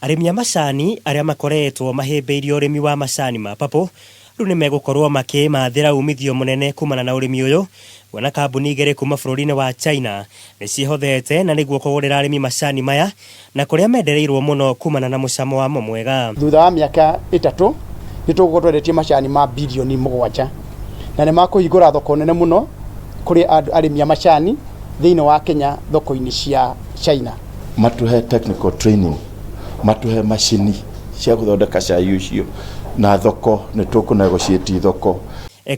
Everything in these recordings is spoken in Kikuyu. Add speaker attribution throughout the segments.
Speaker 1: Arimi a macani aria makoretwo mahĩmbĩirie ũrĩmi wa macani ma purple rĩu nĩ megũkorwo makĩmathĩra umithio mũnene kumana na ũrĩmi ũyũ, kuona kambuni igĩrĩ kuma bũrũri-inĩ wa China nĩ ciĩhothete na nĩguo kũgũrĩra arĩmi macani maya na kũrĩa mendereirwo mũno kumana na mũcamo wamo mwega.
Speaker 2: Thutha wa mĩaka 3 nĩ tũgũkorwo twendetie macani ma mbirioni 7 na nĩ makũhingũra thoko nene mũno kũrĩ arĩmi a macani thĩinĩ wa Kenya thoko-ini cia China.
Speaker 3: Matuhe technical training, matuhe macini cia gũthondeka cai ũcio na thoko nĩ tũkũnegotiate thoko.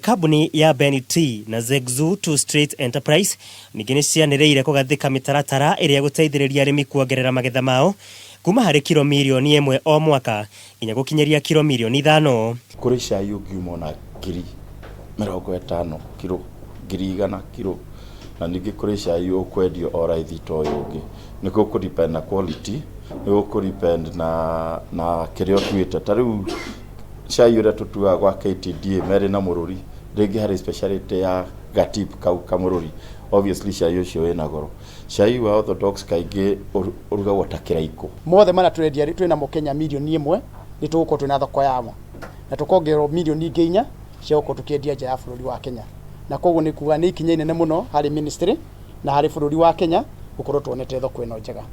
Speaker 1: Kambuni ya Benity na Zegzu Two Street Enterprise ningĩ nĩ cianĩrĩire kũgathĩka mĩtaratara ĩrĩa gũteithĩrĩria arĩmi kuongerera magetha mao kuma harĩ kilo milioni 1 o mwaka nginya gũkinyĩria kilo milioni 5.
Speaker 3: Kũrĩ cai ũngiuma na ngiri 50 kilo, ngiri 100 kilo, na ningĩ kũrĩ cai ũkwendio o raithi to ũyũ ũngĩ. Nĩ gũkũdepend na quality, nĩ gũkũdepend na kĩrĩa ũtuĩte. Ta rĩu cai ũrĩa tũtuaga gwa KTDA merĩ na mũrũri, rĩngĩ harĩ speciality ya gatip kau kamũrũri, obviously cai ũcio wĩna goro. Cai wa orthodox kaingĩ ũrugagwo ta kĩraiko.
Speaker 2: Mothe mana twendia twĩna mo Kenya milioni 1 nĩ tũgũkorwo twĩna thoko yamo, na tũkongererwo milioni 4 cia gũkorwo tũkĩendia nja ya bũrũri wa Kenya. Na koguo nĩ kuga nĩ ikinya inene mũno harĩ ministry na harĩ bũrũri wa Kenya gũkorwo tuonete thoko ĩno njega.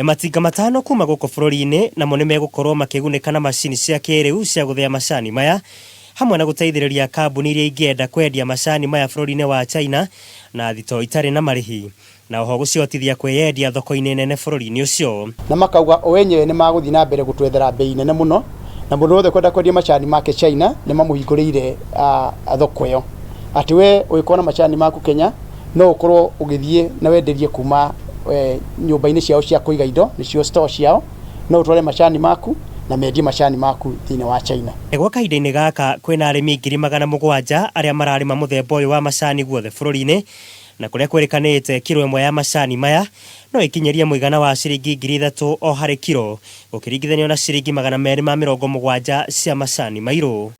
Speaker 1: Matinga matano kuma gũkũ bũrũri-inĩ namo nĩ megũkorwo makĩgunĩka na macini cia kĩrĩu cia gũthĩa macani maya, hamwe na gũteithĩrĩria kambuni iria ingĩenda kwendia macani maya bũrũri-inĩ wa China na thito itarĩ na marĩhi, na oho gũcihotithia kwĩyendia thoko-inĩ nene bũrũri-inĩ ũcio.
Speaker 2: Na makauga o enyewe nĩ magũthiĩ na mbere gũtwethera bei nene mũno, na mũndũ wothe kwenda kwendia macani make China nĩ mamũhingũrĩire thoko ĩyo. Atĩ we ũgĩkorwo na macani maku Kenya no ũkorwo ũgĩthiĩ na wenderie kuma nyũmba-inĩ ciao cia kũiga indo, nĩcio store ciao, no ũtware macani maku na mendie macani maku thĩinĩ wa China.
Speaker 1: Gwa kahinda-inĩ gaka kwĩna arĩmi 700,000 arĩa mararĩma mũthemba ũyũ wa macani guothe bũrũri-inĩ, na kũrĩa kwĩrĩkanĩte kilo ĩmwe ya macani maya no ĩkinyerie mũigana wa ciringi 3,000 o harĩ kilo, gũkĩringithanio na ciringi 270 cia macani mairũ.